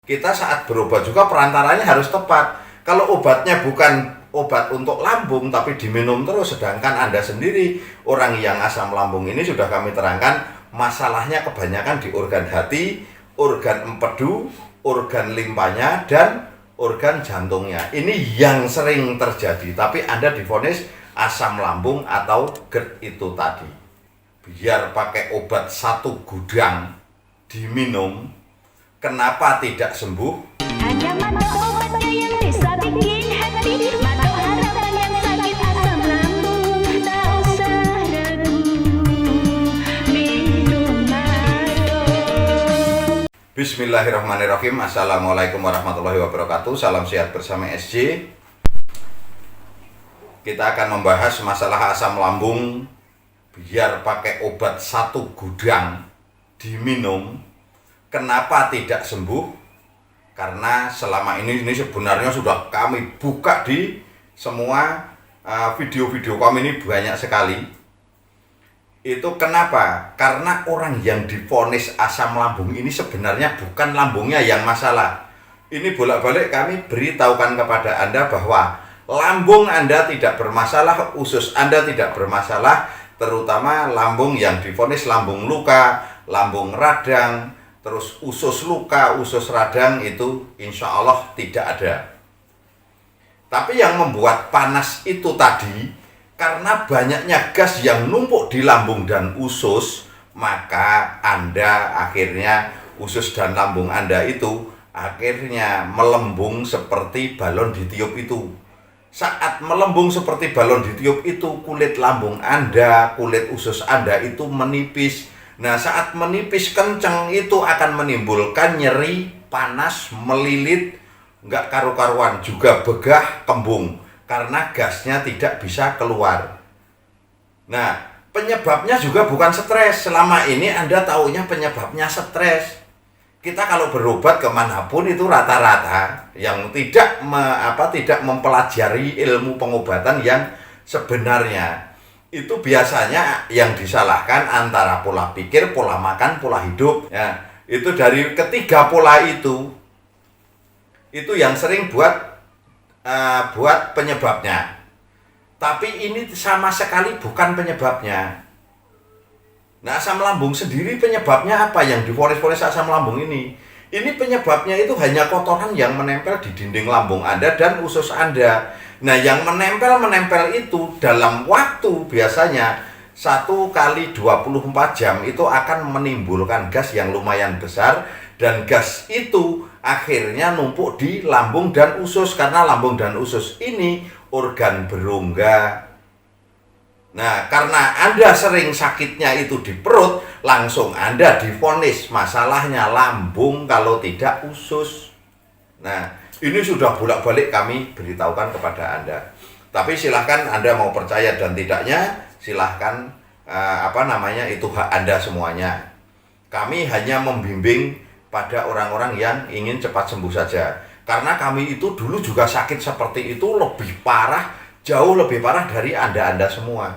Kita saat berobat juga perantaranya harus tepat. Kalau obatnya bukan obat untuk lambung tapi diminum terus, sedangkan Anda sendiri orang yang asam lambung ini sudah kami terangkan masalahnya kebanyakan di organ hati, organ empedu, organ limpanya, dan organ jantungnya. Ini yang sering terjadi, tapi Anda divonis asam lambung atau GERD itu tadi. Biar pakai obat 1 gudang diminum, kenapa tidak sembuh? Hanya mata obatnya yang bisa bikin happy, mata harapan yang sakit asam lambung. Tak usah ragu, minum Mado. Bismillahirrahmanirrahim. Assalamualaikum warahmatullahi wabarakatuh. Salam sehat bersama SJ. Kita akan membahas masalah asam lambung. Biar pakai obat 1 gudang diminum, kenapa tidak sembuh? Karena selama ini sebenarnya sudah kami buka di semua video-video kami ini banyak sekali. Itu kenapa? Karena orang yang divonis asam lambung ini sebenarnya bukan lambungnya yang masalah. Ini bolak-balik kami beritahukan kepada Anda bahwa lambung Anda tidak bermasalah, usus Anda tidak bermasalah, terutama lambung yang divonis lambung luka, lambung radang, terus usus luka, usus radang itu insya Allah tidak ada. Tapi yang membuat panas itu tadi, karena banyaknya gas yang numpuk di lambung dan usus, maka Anda akhirnya, usus dan lambung Anda itu akhirnya melembung seperti balon ditiup itu. Saat melembung seperti balon ditiup itu, kulit lambung Anda, kulit usus Anda itu menipis. Nah, saat menipis kenceng itu akan menimbulkan nyeri, panas, melilit, nggak karu-karuan, juga begah, kembung, karena gasnya tidak bisa keluar. Nah, penyebabnya juga bukan stres. Selama ini Anda taunya penyebabnya stres. Kita kalau berobat kemanapun itu rata-rata yang tidak mempelajari ilmu pengobatan yang sebenarnya, itu biasanya yang disalahkan antara pola pikir, pola makan, pola hidup. Ya, itu dari ketiga pola itu yang sering buat penyebabnya. Tapi ini sama sekali bukan penyebabnya. Nah, asam lambung sendiri penyebabnya apa yang divonis-vonis asam lambung ini? Ini penyebabnya itu hanya kotoran yang menempel di dinding lambung Anda dan usus Anda. Nah, yang menempel itu dalam waktu biasanya 1 kali 24 jam itu akan menimbulkan gas yang lumayan besar, dan gas itu akhirnya numpuk di lambung dan usus, karena lambung dan usus ini organ berongga. Nah, karena Anda sering sakitnya itu di perut, langsung Anda divonis masalahnya lambung kalau tidak usus. Nah, ini sudah bolak-balik kami beritahukan kepada Anda. Tapi silahkan Anda mau percaya dan tidaknya, silahkan itu hak Anda semuanya. Kami hanya membimbing pada orang-orang yang ingin cepat sembuh saja. Karena kami itu dulu juga sakit seperti itu, lebih parah, jauh lebih parah dari Anda semua.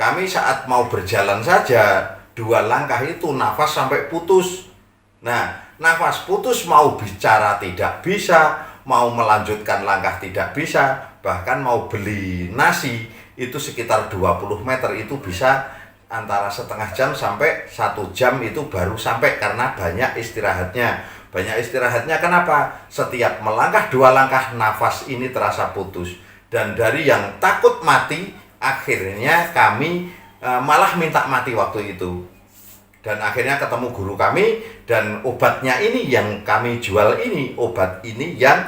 Kami saat mau berjalan saja 2 langkah itu nafas sampai putus. Nah, nafas putus, mau bicara tidak bisa, mau melanjutkan langkah tidak bisa, bahkan mau beli nasi itu sekitar 20 meter itu bisa antara setengah jam sampai 1 jam itu baru sampai, karena banyak istirahatnya. Banyak istirahatnya kenapa? Setiap melangkah 2 langkah nafas ini terasa putus. Dan dari yang takut mati, akhirnya kami malah minta mati waktu itu. Dan akhirnya ketemu guru kami, dan obatnya ini yang kami jual ini, obat ini yang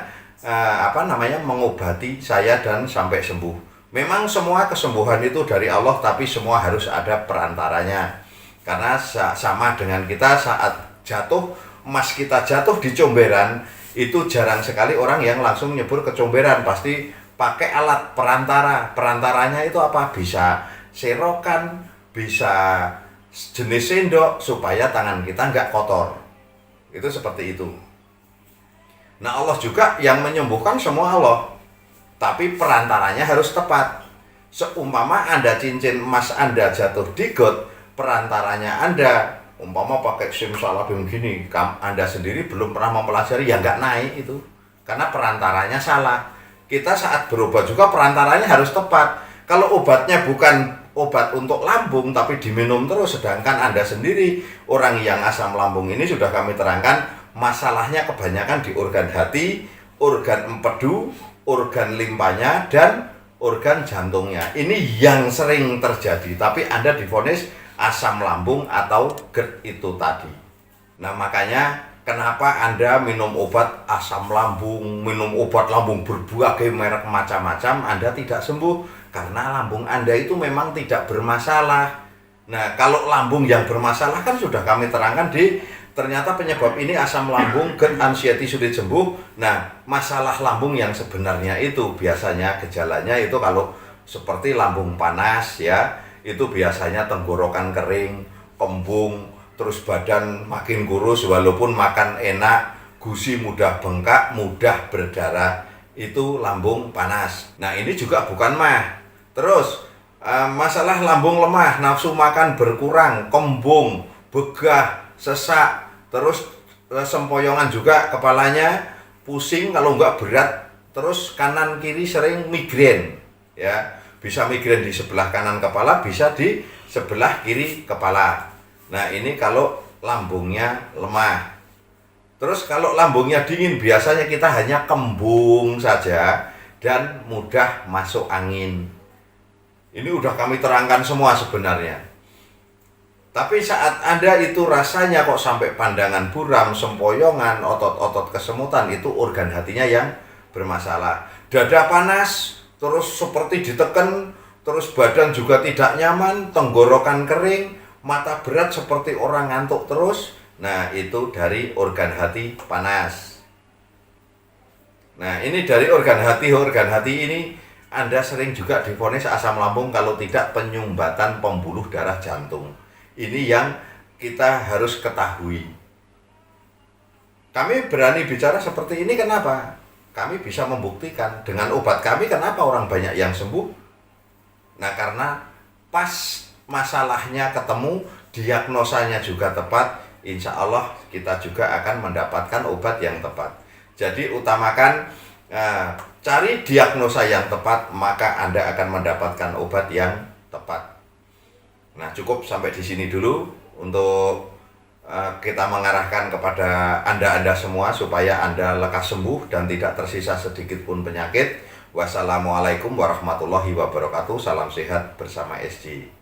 mengobati saya dan sampai sembuh. Memang semua kesembuhan itu dari Allah, tapi semua harus ada perantaranya. Karena sama dengan kita saat jatuh, emas kita jatuh di comberan, itu jarang sekali orang yang langsung nyebur ke comberan, pasti pakai alat perantara. Perantaranya itu apa? Bisa serokan, bisa jenis sendok, supaya tangan kita nggak kotor. Itu seperti itu. Nah, Allah juga yang menyembuhkan, semua Allah. Tapi perantaranya harus tepat. Seumpama Anda cincin emas Anda jatuh di got, perantaranya Anda umpama pakai simsalabim gini, Anda sendiri belum pernah mempelajari, ya nggak naik itu. Karena perantaranya salah. Kita saat berobat juga perantaranya harus tepat. Kalau obatnya bukan obat untuk lambung, tapi diminum terus, sedangkan Anda sendiri, orang yang asam lambung ini sudah kami terangkan, masalahnya kebanyakan di organ hati, organ empedu, organ limpanya, dan organ jantungnya. Ini yang sering terjadi, tapi Anda divonis asam lambung atau GERD itu tadi. Nah, makanya kenapa Anda minum obat asam lambung, minum obat lambung berbagai merek macam-macam, Anda tidak sembuh karena lambung Anda itu memang tidak bermasalah. Nah, kalau lambung yang bermasalah kan sudah kami terangkan ternyata penyebab ini asam lambung, GERD, anxiety sulit sembuh. Nah, masalah lambung yang sebenarnya itu biasanya gejalanya itu kalau seperti lambung panas ya, itu biasanya tenggorokan kering, kembung, terus badan makin kurus walaupun makan enak, gusi mudah bengkak, mudah berdarah, itu lambung panas. Nah, ini juga bukan mah. Terus masalah lambung lemah, nafsu makan berkurang, kembung, begah, sesak, terus sempoyongan juga kepalanya, pusing kalau enggak berat, terus kanan kiri sering migrain ya. Bisa migrain di sebelah kanan kepala, bisa di sebelah kiri kepala. Nah, ini kalau lambungnya lemah. Terus kalau lambungnya dingin, biasanya kita hanya kembung saja dan mudah masuk angin. Ini udah kami terangkan semua sebenarnya. Tapi saat Anda itu rasanya kok sampai pandangan buram, sempoyongan, otot-otot kesemutan, itu organ hatinya yang bermasalah. Dada panas, terus seperti ditekan, terus badan juga tidak nyaman, tenggorokan kering, mata berat seperti orang ngantuk terus. Nah, itu dari organ hati panas. Nah, ini dari organ hati ini Anda sering juga divonis asam lambung kalau tidak penyumbatan pembuluh darah jantung. Ini yang kita harus ketahui. Kami berani bicara seperti ini kenapa? Kami bisa membuktikan dengan obat kami kenapa orang banyak yang sembuh. Nah, karena pas masalahnya ketemu, diagnosanya juga tepat, insya Allah kita juga akan mendapatkan obat yang tepat. Jadi utamakan cari diagnosa yang tepat, maka Anda akan mendapatkan obat yang tepat. Nah, cukup sampai di sini dulu untuk kita mengarahkan kepada Anda semua supaya Anda lekas sembuh dan tidak tersisa sedikit pun penyakit. Wassalamualaikum warahmatullahi wabarakatuh. Salam sehat bersama SJ.